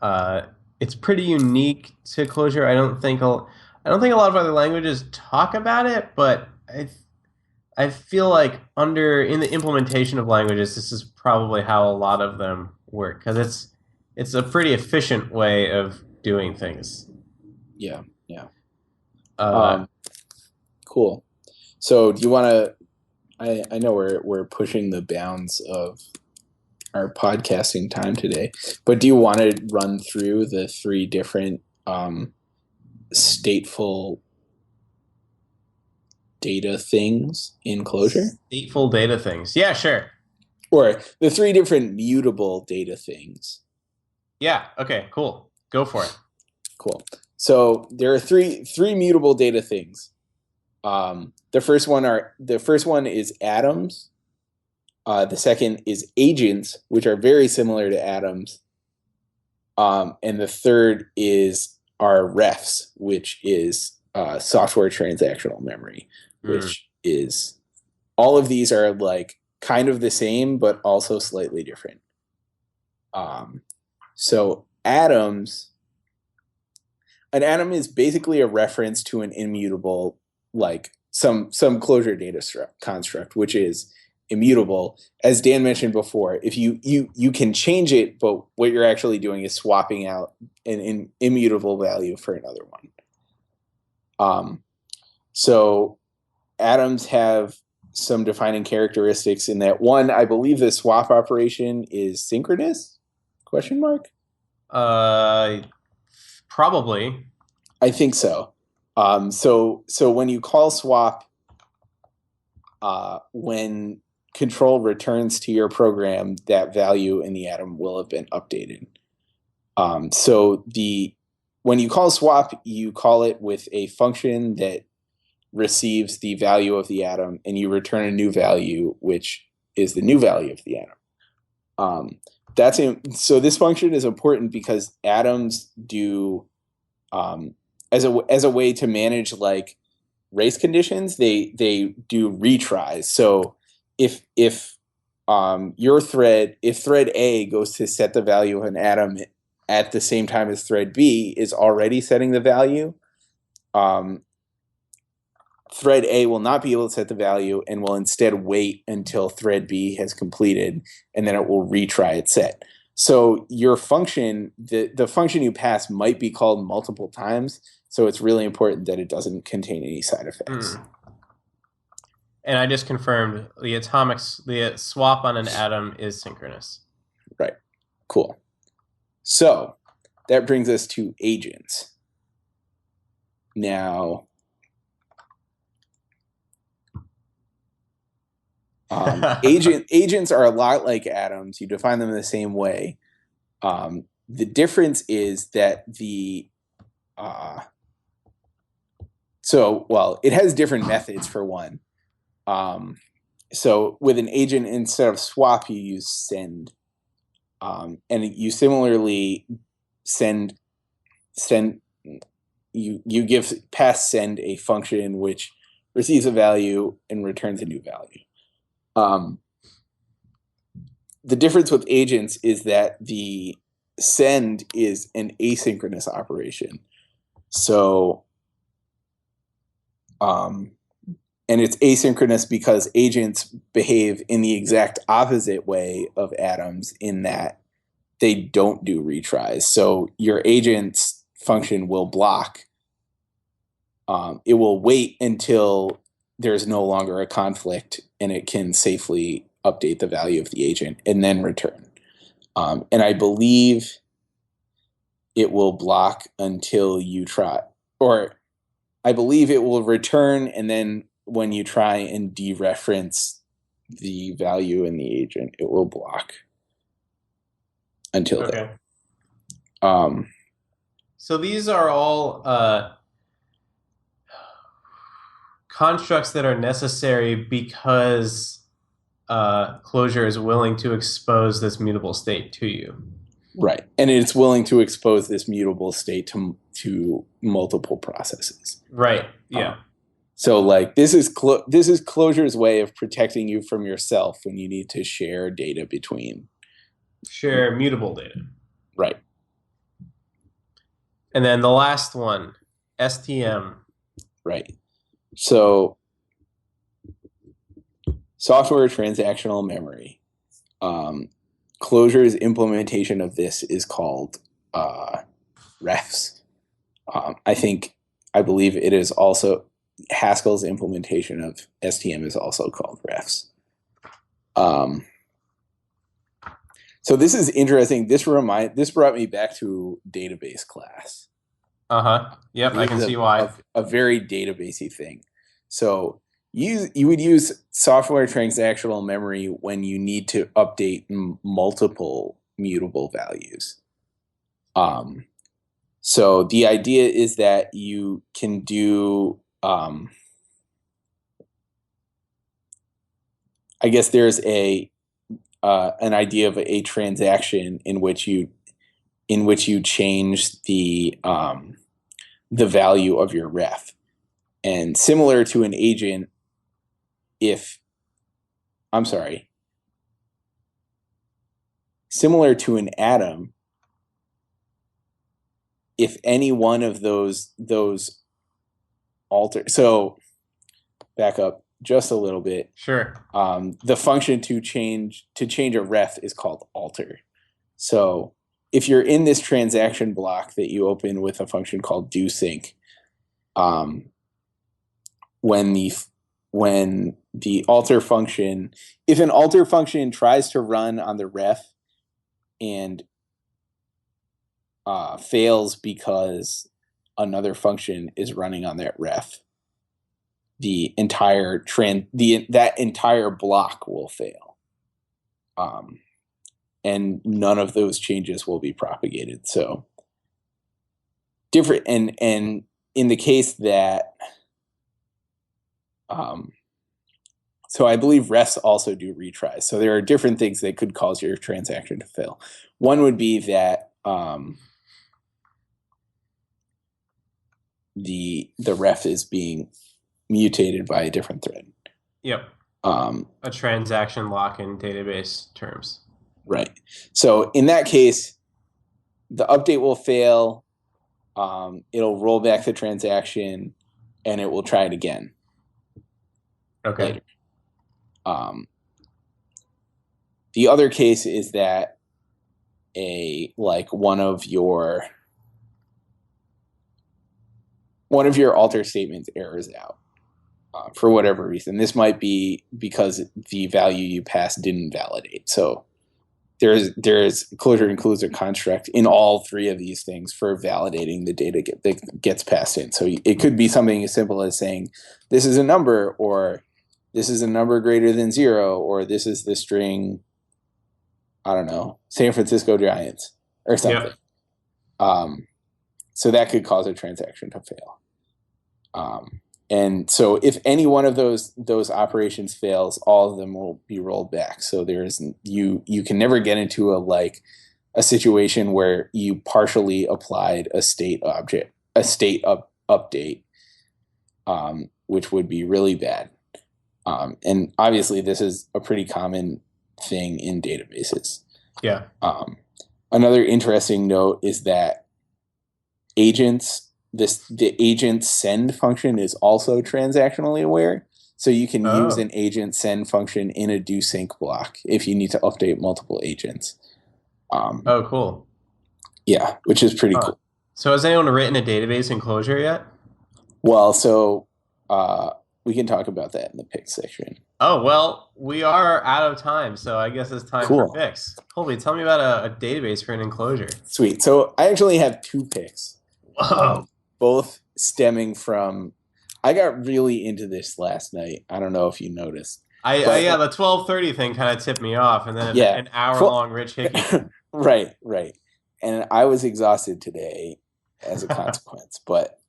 It's pretty unique to Closure. I don't think a lot of other languages talk about it, but I feel like in the implementation of languages, this is probably how a lot of them work because it's a pretty efficient way of doing things. Yeah. Cool. So do you want to? I know we're pushing the bounds of our podcasting time today, but do you want to run through the three different stateful data things in Closure? Stateful data things. Yeah, sure. Or the three different mutable data things. Yeah. Okay. Cool. Go for it. Cool. So there are three mutable data things. The first one is atoms. The second is agents, which are very similar to atoms. And the third is our refs, which is software transactional memory, which is all of these are like kind of the same, but also slightly different. So atoms, an atom is basically a reference to an immutable, like some Closure data construct, which is immutable. As Dan mentioned before, if you can change it, but what you're actually doing is swapping out an immutable value for another one. So atoms have some defining characteristics in that one, I believe the swap operation is synchronous? ? Probably. I think so. So when you call swap, when control returns to your program, that value in the atom will have been updated. When you call swap, you call it with a function that receives the value of the atom, and you return a new value, which is the new value of the atom. So this function is important because atoms do, as a way to manage like race conditions, they do retries. So if your thread, if thread A goes to set the value of an atom at the same time as thread B is already setting the value, thread A will not be able to set the value and will instead wait until thread B has completed, and then it will retry its set. So your function, the function you pass might be called multiple times, so it's really important that it doesn't contain any side effects. And I just confirmed the swap on an atom is synchronous. Right. Cool. So that brings us to agents. Now, agents are a lot like atoms. You define them in the same way. The difference is that it has different methods for one. So with an agent, instead of swap, you use send. And you similarly you give pass send a function which receives a value and returns a new value. The difference with agents is that the send is an asynchronous operation. So, and it's asynchronous because agents behave in the exact opposite way of atoms in that they don't do retries. So your agent's function will block. It will wait until there's no longer a conflict and it can safely update the value of the agent and then return. And I believe it will block until you try, or I believe it will return, and then when you try and dereference the value in the agent, it will block until then. So these are all constructs that are necessary because Clojure is willing to expose this mutable state to you. Right. And it's willing to expose this mutable state to multiple processes. Right. Yeah. So like this is Clojure's way of protecting you from yourself when you need to share data between. Share mutable data. Right. And then the last one, STM. Right. So software transactional memory. Clojure's implementation of this is called refs. I believe it is also Haskell's implementation of STM is also called refs. So this is interesting. This brought me back to database class. Yep, I can see why. A very databasey thing. So you would use software transactional memory when you need to update multiple mutable values. So the idea is that you can do, I guess there's an idea of a transaction in which you change the value of your ref, and similar to an agent, similar to an atom, if any one of those alter. So back up just a little bit. Sure. The function to change a ref is called alter. So if you're in this transaction block that you open with a function called doSync, when the alter function, if an alter function tries to run on the ref and fails because another function is running on that ref, that entire block will fail, and none of those changes will be propagated. So different, and in the case that, so I believe refs also do retries. So there are different things that could cause your transaction to fail. One would be that the ref is being mutated by a different thread. Yep. A transaction lock in database terms. Right. So in that case, the update will fail. It'll roll back the transaction, and it will try it again. Okay. Later. The other case is that one of your alter statements errors out for whatever reason. This might be because the value you passed didn't validate. So there's Clojure includes a construct in all three of these things for validating the data that gets passed in. So it could be something as simple as saying this is a number, or this is a number greater than 0, or this is the string, I don't know, San Francisco Giants or something. Yep. So that could cause a transaction to fail. And so if any one of those operations fails, all of them will be rolled back. So you can never get into a situation where you partially applied a state update, which would be really bad. And obviously this is a pretty common thing in databases. Yeah. Another interesting note is that the agent send function is also transactionally aware. So you can use an agent send function in a do sync block if you need to update multiple agents. Cool. Yeah, which is pretty cool. So has anyone written a database in Clojure yet? Well, so we can talk about that in the picks section. Oh, well, we are out of time, so I guess it's time for picks. Colby, tell me about a database written in Clojure. Sweet. So I actually have 2 picks. Whoa. Both stemming from, I got really into this last night. I don't know if you noticed. The 12:30 thing kind of tipped me off, and then an hour-long Rich Hickey. Right. And I was exhausted today as a consequence, but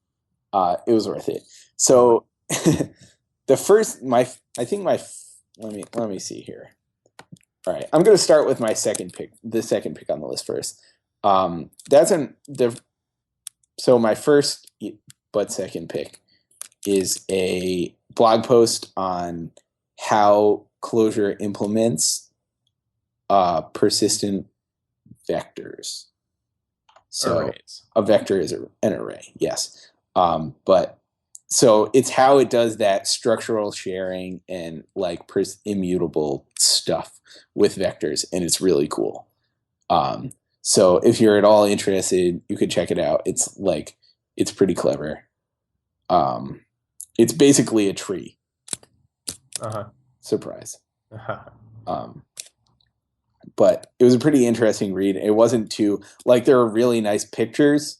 it was worth it. So let me see here. All right, I'm going to start with my second pick, the second pick on the list first. So my first but second pick is a blog post on how Clojure implements persistent vectors. So arrays. A vector is an array, yes. But so it's how it does that structural sharing and immutable stuff with vectors, and it's really cool. So if you're at all interested, you could check it out. It's pretty clever. It's basically a tree. Surprise. But it was a pretty interesting read. It wasn't too there are really nice pictures.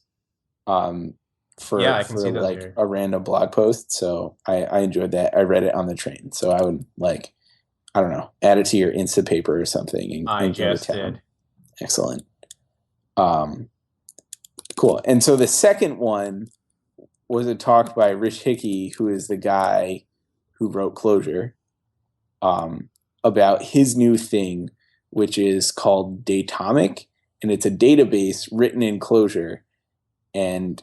For a random blog post. So I enjoyed that. I read it on the train. So I would I don't know, add it to your Instapaper or something. I just did. Excellent. Cool. And so the second one was a talk by Rich Hickey, who is the guy who wrote Clojure, about his new thing, which is called Datomic, and it's a database written in Clojure. And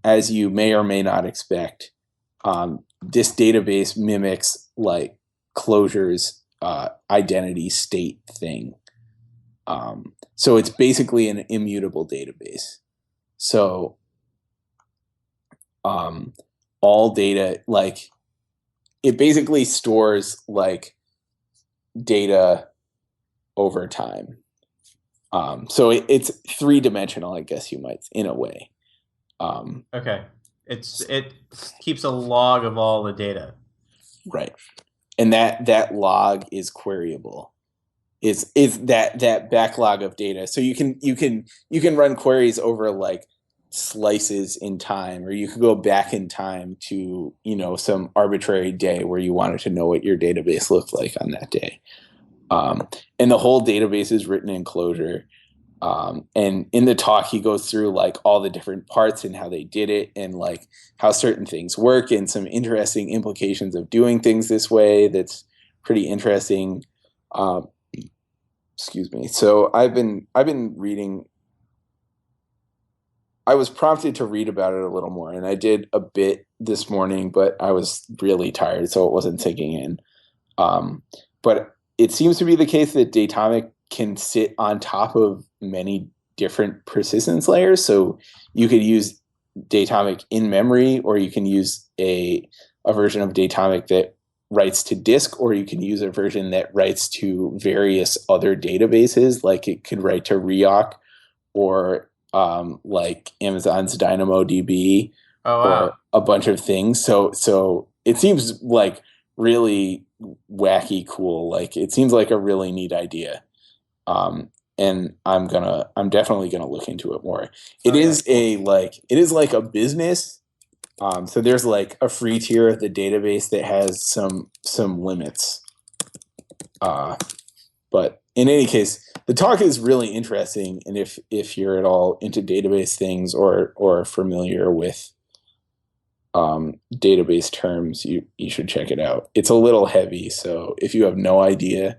as you may or may not expect, this database mimics Clojure's identity state thing. So it's basically an immutable database. So all data, it basically stores data over time. So it's 3-dimensional, I guess you might, in a way. Okay. It keeps a log of all the data. Right. And that log is queryable. Is that backlog of data. So you can run queries over slices in time, or you could go back in time to, some arbitrary day where you wanted to know what your database looked like on that day. And the whole database is written in Clojure. And in the talk, he goes through all the different parts and how they did it, and how certain things work, and some interesting implications of doing things this way. That's pretty interesting. Excuse me. So I've been reading. I was prompted to read about it a little more, and I did a bit this morning, but I was really tired, so it wasn't sinking in. But it seems to be the case that Datomic can sit on top of many different persistence layers. So you could use Datomic in memory, or you can use a version of Datomic that writes to disk, or you can use a version that writes to various other databases, like it could write to Rioc, or like Amazon's DynamoDB, or a bunch of things. So it seems like really wacky cool. Like it seems like a really neat idea. And I'm definitely gonna look into it more. It is like a business. So there's like a free tier of the database that has some limits. But in any case, the talk is really interesting, and if you're at all into database things or familiar with database terms, you should check it out. It's a little heavy, so if you have no idea,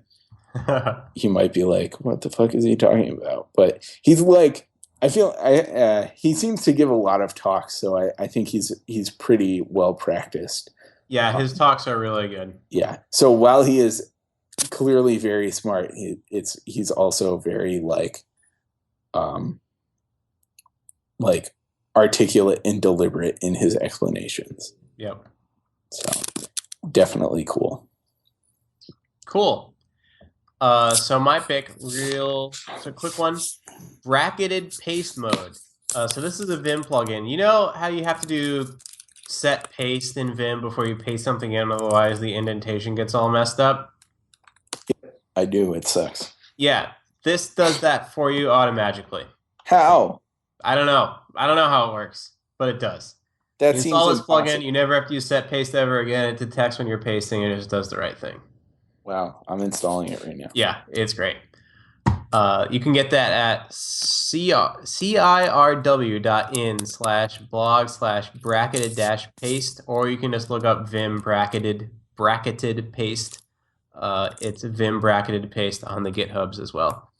you might be like, what the fuck is he talking about? But he's like, he seems to give a lot of talks, so I think he's pretty well practiced. Yeah, his talks are really good. Yeah. So while he is clearly very smart, he's also very like articulate and deliberate in his explanations. Yep. So definitely cool. Cool. So my pick, quick one, bracketed paste mode. So this is a Vim plugin. You know how you have to do set paste in Vim before you paste something in, otherwise the indentation gets all messed up? I do. It sucks. Yeah, this does that for you automatically. How? I don't know. I don't know how it works, but it does. That you seems install this impossible. plugin, you never have to use set paste ever again. It detects when you're pasting, and it just does the right thing. Wow, I'm installing it right now. Yeah, it's great. You can get that at cirw.in/blog/bracketed-paste, or you can just look up Vim bracketed paste. It's Vim bracketed paste on the GitHubs as well.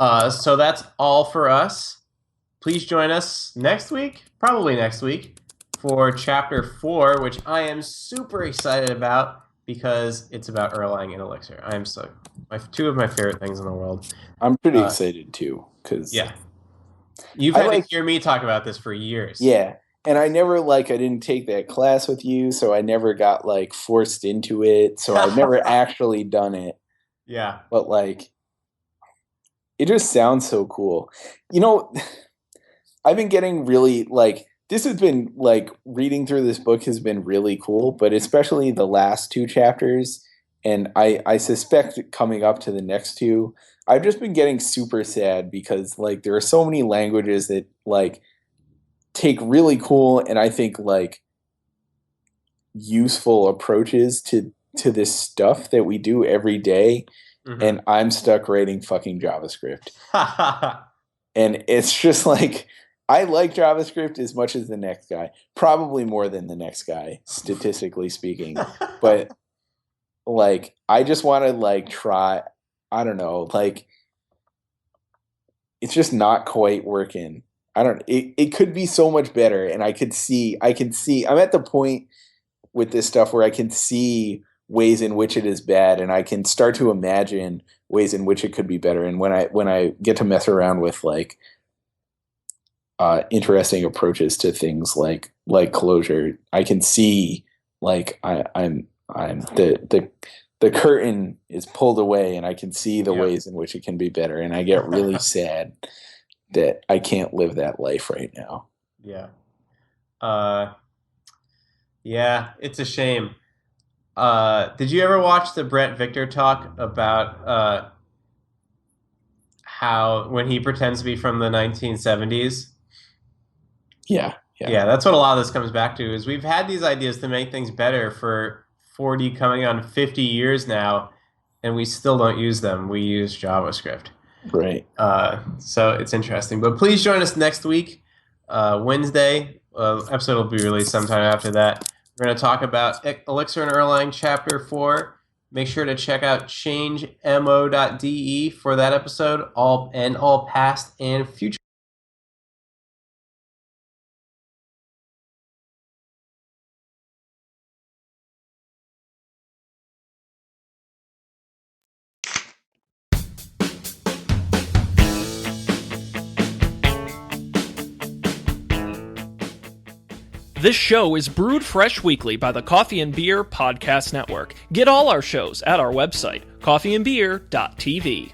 So that's all for us. Please join us probably next week, for Chapter 4, which I am super excited about because it's about Erlang and Elixir. I am so two of my favorite things in the world. I'm pretty excited too, because you've had to hear me talk about this for years. Yeah, and I didn't take that class with you, so I never got like forced into it. So I've never actually done it. Yeah, but like, it just sounds so cool. You know, I've been getting really like. This has been like, reading through this book has been really cool, but especially the last two chapters, and I suspect coming up to the next two, I've just been getting super sad because like there are so many languages that like take really cool and I think like useful approaches to this stuff that we do every day, and I'm stuck writing fucking JavaScript. And it's just like, I like JavaScript as much as the next guy, probably more than the next guy, statistically speaking. But like, I just want to like try, I don't know, like, it's just not quite working. It could be so much better. And I can see, I'm at the point with this stuff where I can see ways in which it is bad, and I can start to imagine ways in which it could be better. And when I get to mess around with like, interesting approaches to things like Clojure, I can see like I'm the curtain is pulled away, and I can see the ways in which it can be better, and I get really sad that I can't live that life right now. Yeah. Yeah, it's a shame. Did you ever watch the Brett Victor talk about how when he pretends to be from the 1970s? Yeah. Yeah, that's what a lot of this comes back to, is we've had these ideas to make things better for 40 coming on 50 years now, and we still don't use them. We use JavaScript. Right. So it's interesting. But please join us next week, Wednesday. Episode will be released sometime after that. We're going to talk about Elixir and Erlang Chapter 4. Make sure to check out changemo.de for that episode, all past and future This show is brewed fresh weekly by the Coffee and Beer Podcast Network. Get all our shows at our website, coffeeandbeer.tv.